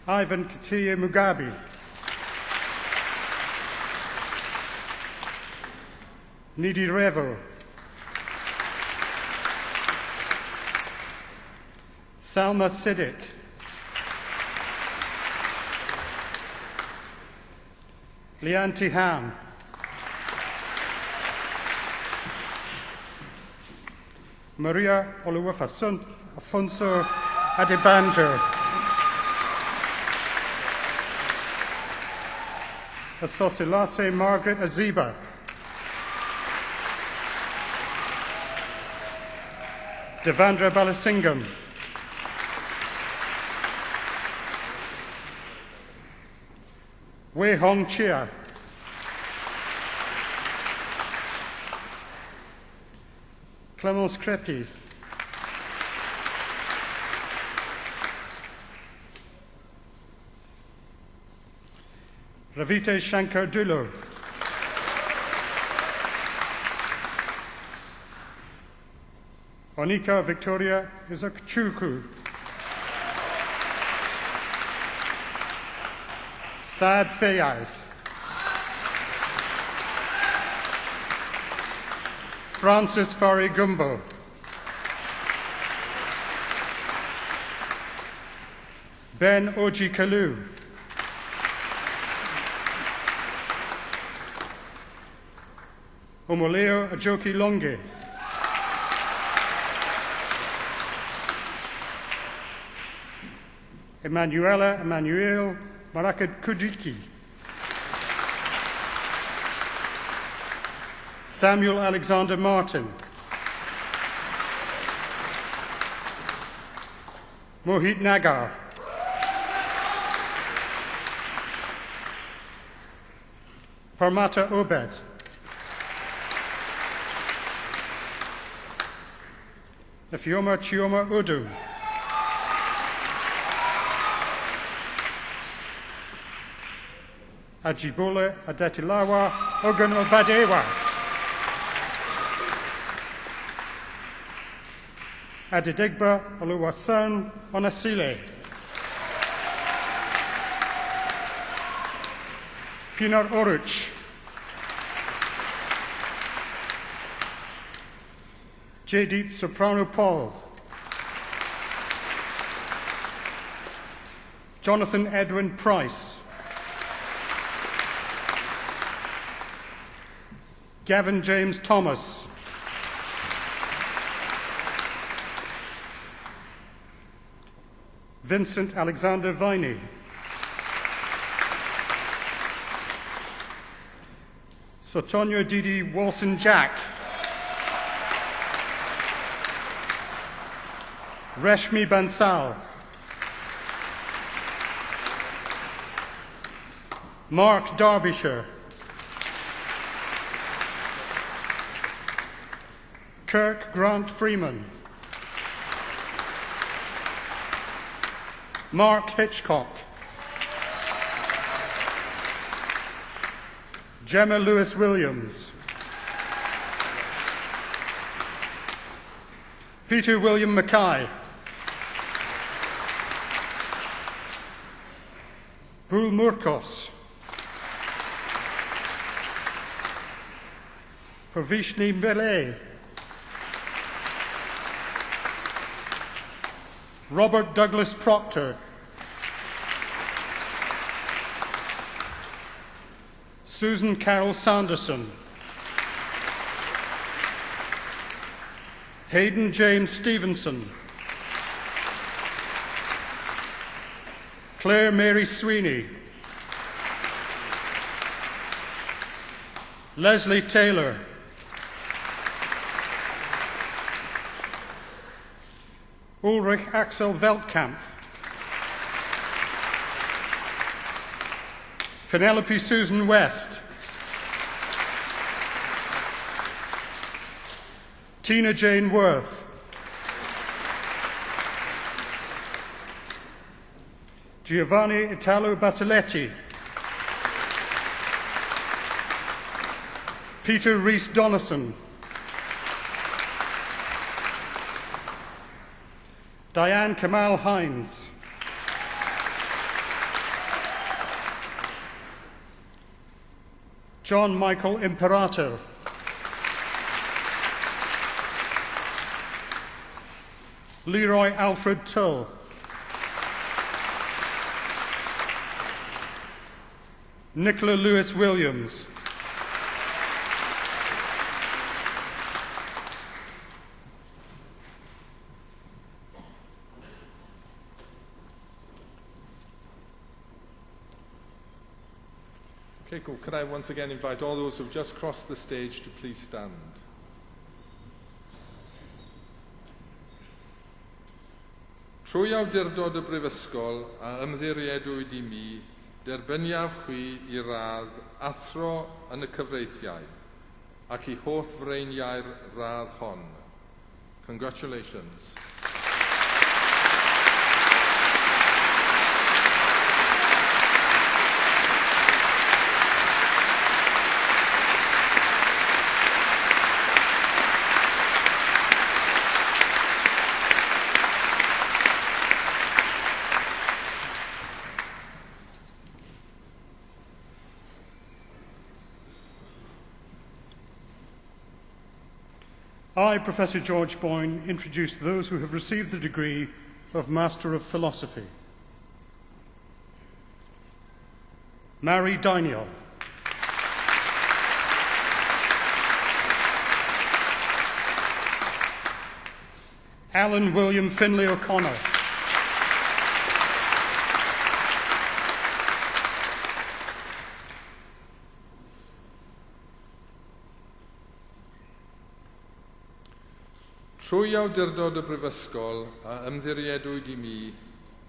Ivan Katia Mugabe. Nidi Revo. Salma Siddiq. Lian Tihan. Maria Oluwafonso Adebanjo. Asosilase Margaret Aziba. Devandra Balasingam. Wei Hong Chia. Clemence Crepy. Ravite Shankar Dulo. Onika Victoria Izakchuku. Saad Fayaz. Francis Fari Gumbo. Ben Oji Kalu. Omoleo Ajoki Longe. Emmanuel Marakat Kudiki. Samuel Alexander Martin. Mohit Nagar. Parmata Obed. Ifioma Chioma Udu. Ajibule Adetilawa Ogunobadewa. Adidigba Oluwasan Onasile. Pinar Oruch. Jaydeep Soprano Paul. Jonathan Edwin Price. Gavin James Thomas. Vincent Alexander Viney. Sotonio Didi Wilson Jack. Reshmi Bansal. Mark Derbyshire. Kirk Grant Freeman. Mark Hitchcock. Gemma Lewis Williams. Peter William Mackay. Bul Murkos. Pravishni Mele. Robert Douglas Proctor. Susan Carol Sanderson. Hayden James Stevenson. Claire Mary Sweeney. Leslie Taylor. Ulrich Axel Veldkamp. Penelope Susan West. Tina Jane Worth. Giovanni Italo Basiletti. Peter Rees Donison. Diane Kamal Hines. John Michael Imperator. Leroy Alfred Tull. Nicola Lewis Williams. Okay, cool. Could I once again invite all those who've just crossed the stage to please stand? Trwy awdurdod y Brifysgol a ymddiriedwyd I mi, derbyniaf chwi I radd athro yn y cyfreithiau ac I holl freiniau'r radd hon. Congratulations. I, Professor George Boyne, introduce those who have received the degree of Master of Philosophy. Mary Daniel. Alan William Finlay O'Connor. Trwy awdurdod y Brifysgol a ymddiriedwyd I mi,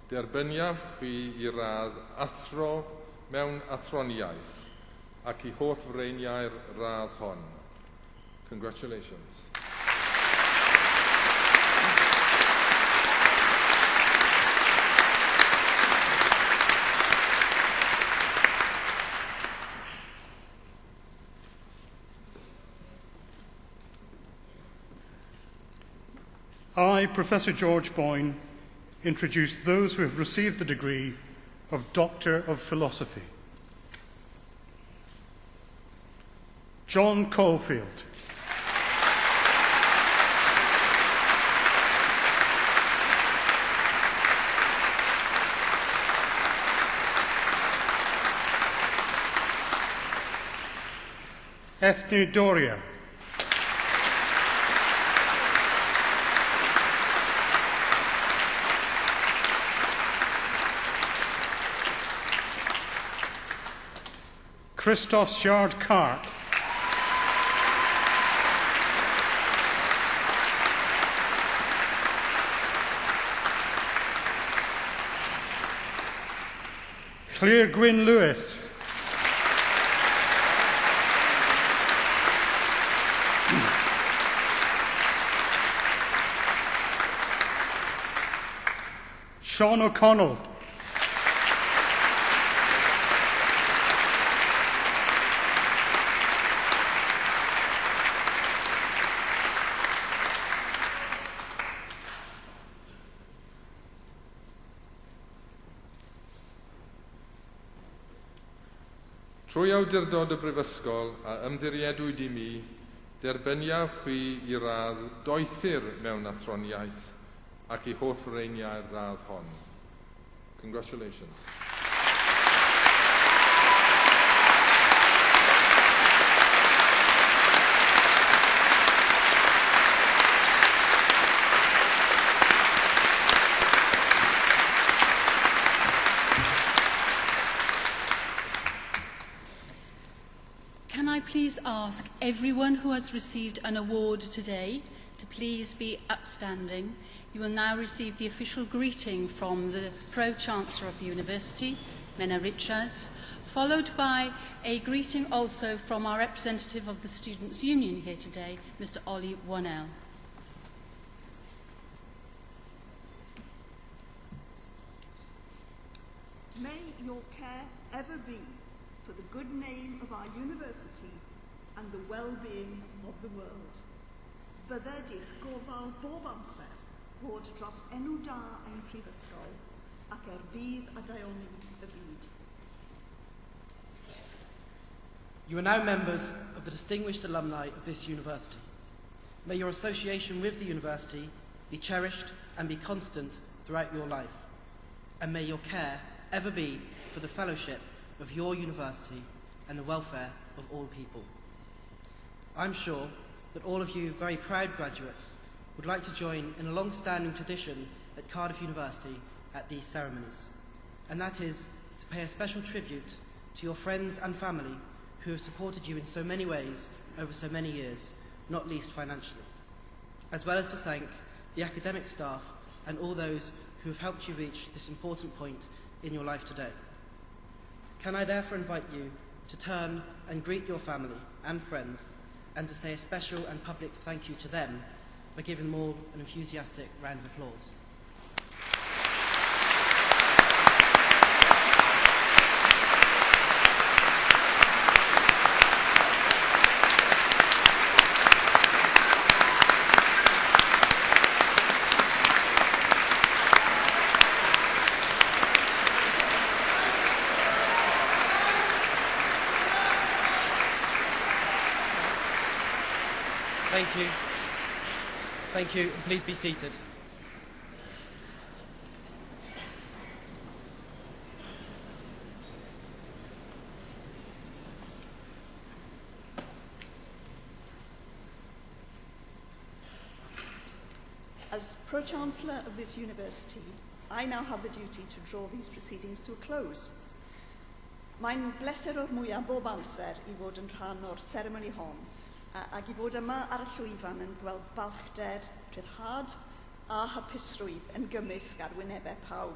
derbyniaf chwi I radd athro mewn athroniaeth ac I holl freiniau'r radd hon. Congratulations. I, Professor George Boyne, introduce those who have received the degree of Doctor of Philosophy. John Caulfield. Ethne Doria. Christoph Sjard-Karp. Claire Gwyn Lewis. Sean O'Connell. Trwy awdurdod y Brifysgol a ymddiriedwyd I mi, derbyniaf chi I radd doethur mewn athroniaeth ac I hoff reiniau'r radd hon. Congratulations. Can I please ask everyone who has received an award today to please be upstanding. You will now receive the official greeting from the Pro-Chancellor of the University, Menna Richards, followed by a greeting also from our representative of the Students' Union here today, Mr. Ollie Wannell. May your care ever be for the good name of our university and the well-being of the world. Byddedig gofal bob amser fod dros enw da ein prifysgol ac bydd a daioni y byd. You are now members of the distinguished alumni of this university. May your association with the university be cherished and be constant throughout your life. And may your care ever be for the fellowship of your university and the welfare of all people. I'm sure that all of you very proud graduates would like to join in a long-standing tradition at Cardiff University at these ceremonies, and that is to pay a special tribute to your friends and family who have supported you in so many ways over so many years, not least financially, as well as to thank the academic staff and all those who have helped you reach this important point in your life today. Can I therefore invite you to turn and greet your family and friends and to say a special and public thank you to them by giving them all an enthusiastic round of applause. Thank you. Thank you. Please be seated. As Pro-Chancellor of this university, I now have the duty to draw these proceedings to a close. Mae'n bleser o'r mwyaf bob amser I fod yn rhan o'r seremoni hon, ac I fod yma ar y llwyfan yn gweld balchder, rhyddhad a hapusrwydd yn gymysg ar wynebau pawb.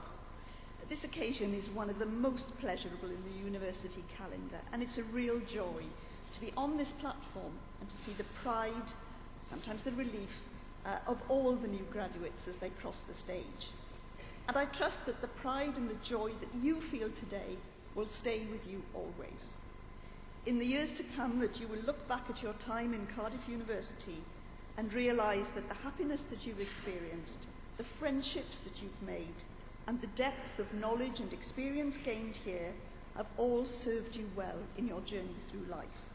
This occasion is one of the most pleasurable in the university calendar, and it's a real joy to be on this platform and to see the pride, sometimes the relief, of all the new graduates as they cross the stage. And I trust that the pride and the joy that you feel today will stay with you always. In the years to come, that you will look back at your time in Cardiff University and realise that the happiness that you've experienced, the friendships that you've made, and the depth of knowledge and experience gained here have all served you well in your journey through life.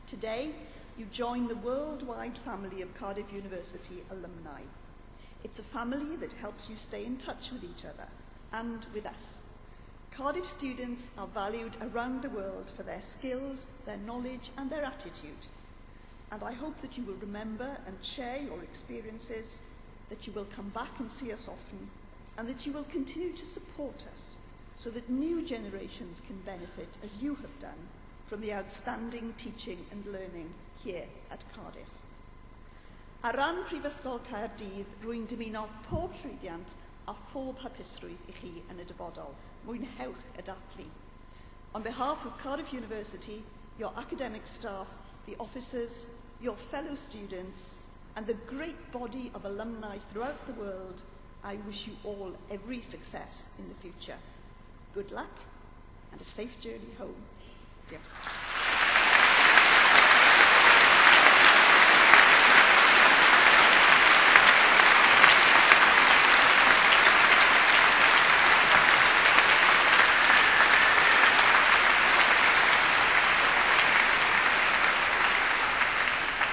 Today, you join the worldwide family of Cardiff University alumni. It's a family that helps you stay in touch with each other and with us. Cardiff students are valued around the world for their skills, their knowledge, and their attitude. And I hope that you will remember and share your experiences, that you will come back and see us often, and that you will continue to support us so that new generations can benefit, as you have done, from the outstanding teaching and learning here at Cardiff. Ar ran Prifysgol Caerdydd, rwy'n dymuno pob llwyddiant a phob hapusrwydd I chi yn y dyfodol. Mwynhewch y dathlu. On behalf of Cardiff University, your academic staff, the officers, your fellow students, and the great body of alumni throughout the world, I wish you all every success in the future. Good luck and a safe journey home. Diolch.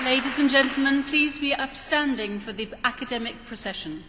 Ladies and gentlemen, please be upstanding for the academic procession.